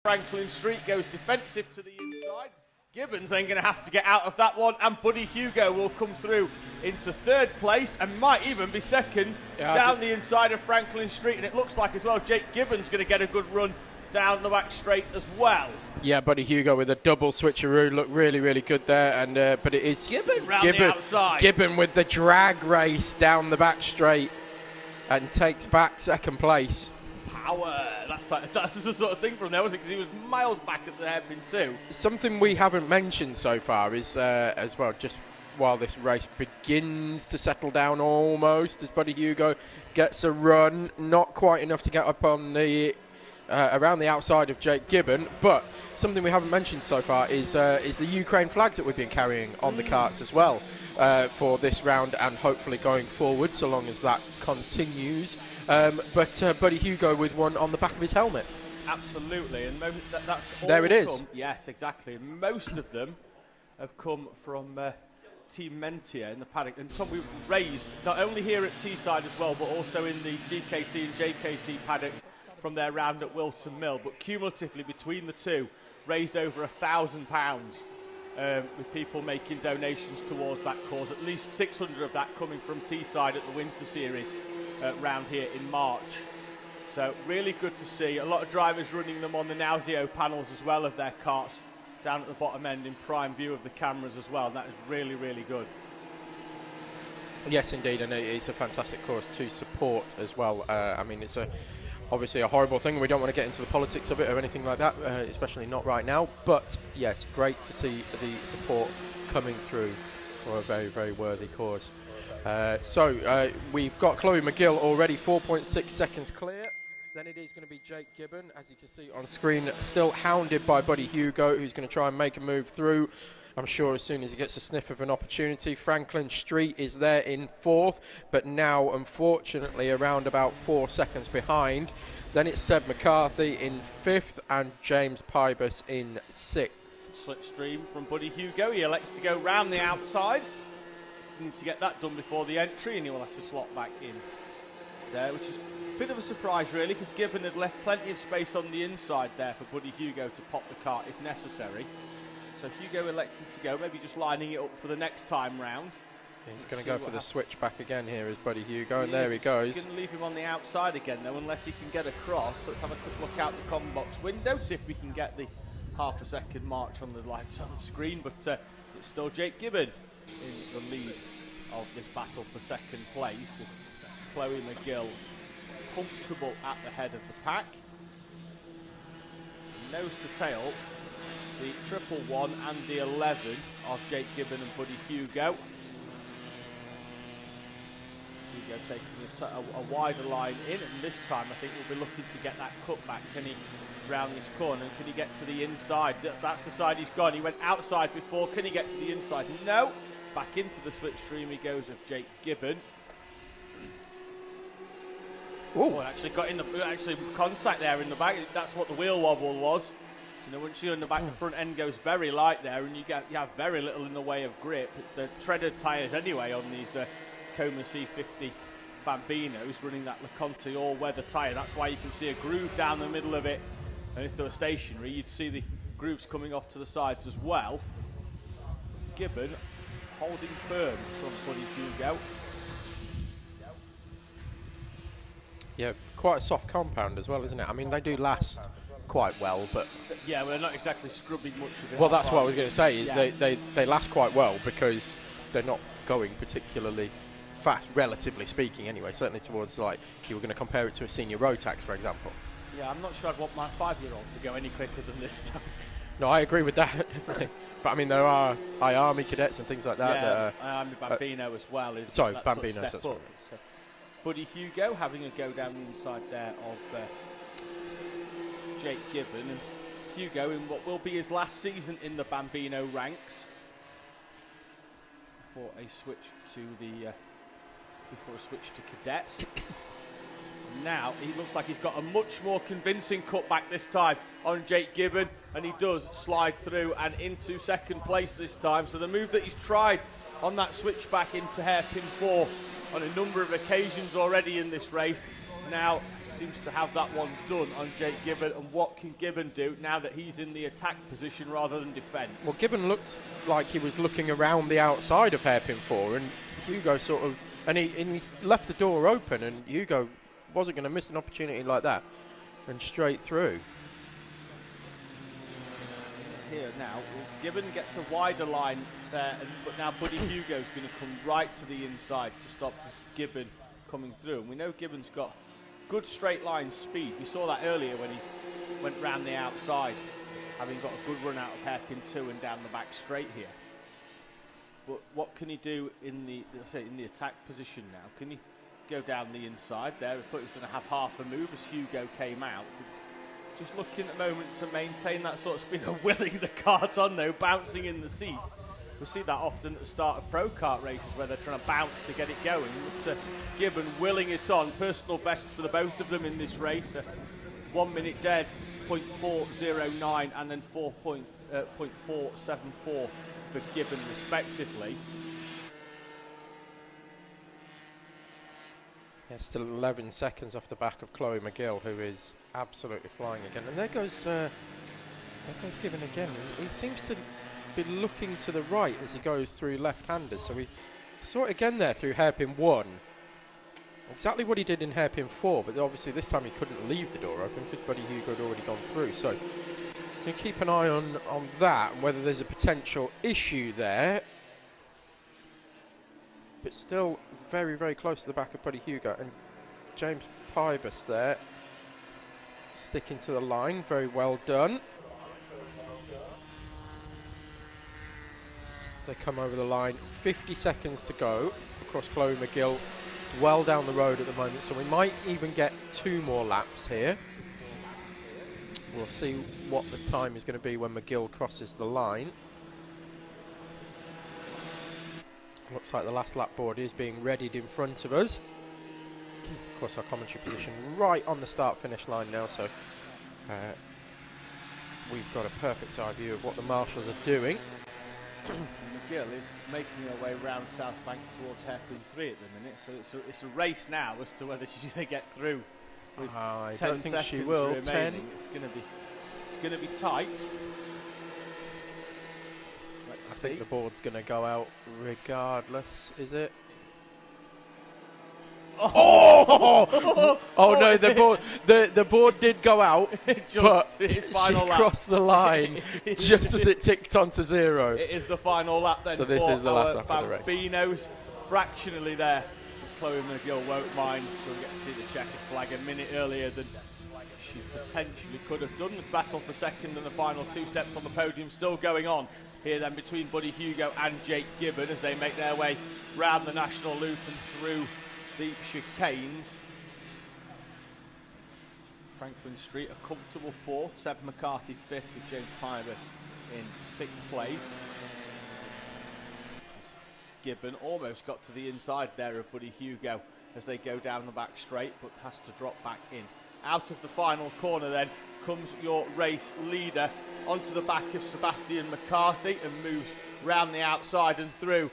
Franklin Street goes defensive to the inside. Gibbons then going to have to get out of that one, and Buddy Hugo will come through into third place and might even be second down the inside of Franklin Street. And it looks like as well Jake Gibbons going to get a good run down the back straight as well. Yeah, Buddy Hugo with a double switcheroo looked really, really good there. And but it is Gibbon round the outside. Gibbon with the drag race down the back straight and takes back second place. Power. That's the sort of thing from there, wasn't it? Because he was miles back at the hairpin too. Something we haven't mentioned so far is, as well, just while this race begins to settle down almost, as Buddy Hugo gets a run, not quite enough to get up on the around the outside of Jake Gibbon, but something we haven't mentioned so far is the Ukraine flags that we've been carrying on the carts as well for this round and hopefully going forward, so long as that continues. But Buddy Hugo with one on the back of his helmet. Absolutely, and that's all there it is. Yes, exactly. Most of them have come from Team Mentier in the paddock. And Tom, we've raised, not only here at Teesside as well, but also in the CKC and JKC paddock from their round at Wilton Mill. But cumulatively between the two, raised over £1,000 with people making donations towards that cause. At least 600 of that coming from Teesside at the Winter Series round here in March. So really good to see. A lot of drivers running them on the Nauseo panels as well of their carts down at the bottom end in prime view of the cameras as well. That is really, really good. Yes, indeed, and it's a fantastic cause to support as well. I mean, it's obviously a horrible thing. We don't want to get into the politics of it or anything like that, especially not right now. But yes, great to see the support coming through for a very, very worthy cause. So we've got Chloe McGill already 4.6 seconds clear. Then it is going to be Jake Gibbon, as you can see on screen, still hounded by Buddy Hugo, who's going to try and make a move through. I'm sure as soon as he gets a sniff of an opportunity. Franklin Street is there in fourth, but now, unfortunately, around about 4 seconds behind. Then it's Seb McCarthy in fifth and James Pybus in sixth. Slipstream from Buddy Hugo. He elects to go round the outside. He needs to get that done before the entry, and he will have to slot back in there, which is a bit of a surprise, really, because Gibbon had left plenty of space on the inside there for Buddy Hugo to pop the cart if necessary. So Hugo electing to go, maybe just lining it up for the next time round. He's going to go for the switch back again here is Buddy Hugo, and there he goes. He's going to leave him on the outside again, though, unless he can get across. Let's have a quick look out the comm box window, see if we can get the half a second march on the lights on the screen. But it's still Jake Gibbon in the lead of this battle for second place, with Chloe McGill comfortable at the head of the pack. Nose to tail, the 111 and the 11 of Jake Gibbon and Buddy Hugo. Hugo taking a wider line in, and this time I think we'll be looking to get that cut back. Can he round this corner, and can he get to the inside? That's the side he's gone. He went outside before. Can he get to the inside? No. Back into the slipstream he goes of Jake Gibbon. Oh, actually got in the contact there in the back. That's what the wheel wobble was. You know, once you're in the back, the front end goes very light there, and you have very little in the way of grip. The treaded tyres anyway on these Coma C50 Bambinos, running that LeConte all-weather tyre. That's why you can see a groove down the middle of it. And if they were stationary, you'd see the grooves coming off to the sides as well. Gibbon holding firm from Buddy Hugo. Yeah, quite a soft compound as well, isn't it? I mean, they do last quite well, but yeah, well, they're not exactly scrubbing much of it. Well, that's what I was going to say, is they last quite well because they're not going particularly fast, relatively speaking anyway, certainly towards, like, if you were going to compare it to a senior Rotax, for example. Yeah, I'm not sure I'd want my 5-year-old to go any quicker than this. No, I agree with that, definitely. But I mean, there are Army cadets and things like that. Yeah, Army Bambino as well. Sorry, Bambinos, that's right. So Buddy Hugo having a go down the inside there of Jake Gibbon, and Hugo in what will be his last season in the Bambino ranks before a switch to cadets. Now he looks like he's got a much more convincing cutback this time on Jake Gibbon, and he does slide through and into second place this time. So the move that he's tried on that switch back into hairpin 4 on a number of occasions already in this race now seems to have that one done on Jake Gibbon. And what can Gibbon do now that he's in the attack position rather than defence? Well, Gibbon looked like he was looking around the outside of hairpin 4, and Hugo sort of, and he left the door open, and Hugo wasn't going to miss an opportunity like that, and straight through. Here now, Gibbon gets a wider line there, but now Buddy Hugo's going to come right to the inside to stop Gibbon coming through. And we know Gibbon's got good straight line speed. We saw that earlier when he went round the outside, having got a good run out of hairpin 2 and down the back straight here. But what can he do in the attack position now? Can he go down the inside there? I thought he was going to have half a move as Hugo came out. Just looking at the moment to maintain that sort of speed and willing the carts on though, bouncing in the seat. We see that often at the start of pro kart races where they're trying to bounce to get it going. But Gibbon willing it on. Personal best for the both of them in this race. 1 minute dead, 0.409 and then 0.474 for Gibbon respectively. Yeah, still 11 seconds off the back of Chloe McGill, who is absolutely flying again. And there goes Gibbon again. He seems to be looking to the right as he goes through left-handers. So we saw it again there through hairpin 1. Exactly what he did in hairpin 4, but obviously this time he couldn't leave the door open because Buddy Hugo had already gone through. So you can keep an eye on that and whether there's a potential issue there. But still very, very close to the back of Buddy Hugo. And James Pybus there, sticking to the line. Very well done. As they come over the line, 50 seconds to go. Of course, Chloe McGill well down the road at the moment, so we might even get 2 more laps here. We'll see what the time is going to be when McGill crosses the line. Looks like the last lap board is being readied in front of us. Of course, our commentary position right on the start-finish line now, so we've got a perfect eye view of what the marshals are doing. McGill is making her way round South Bank towards hairpin 3 at the minute, so it's a race now as to whether she's going to get through. With I 10 don't think seconds she will. remaining. 10. It's going to be tight. I think the board's going to go out regardless, is it? Oh no, the board did go out, but she crossed the line just as it ticked onto 0. It is the final lap then. So this is the last lap of the race. Bambino's fractionally there. Chloe McGill won't mind. She'll get to see the checkered flag a minute earlier than she potentially could have done. The battle for second and the final 2 steps on the podium still going on here then between Buddy Hugo and Jake Gibbon as they make their way round the national loop and through the chicanes. Franklin Street a comfortable 4th, Seb McCarthy 5th with James Pybus in 6th place. Gibbon almost got to the inside there of Buddy Hugo as they go down the back straight, but has to drop back in. Out of the final corner then comes your race leader onto the back of Sebastian McCarthy and moves round the outside and through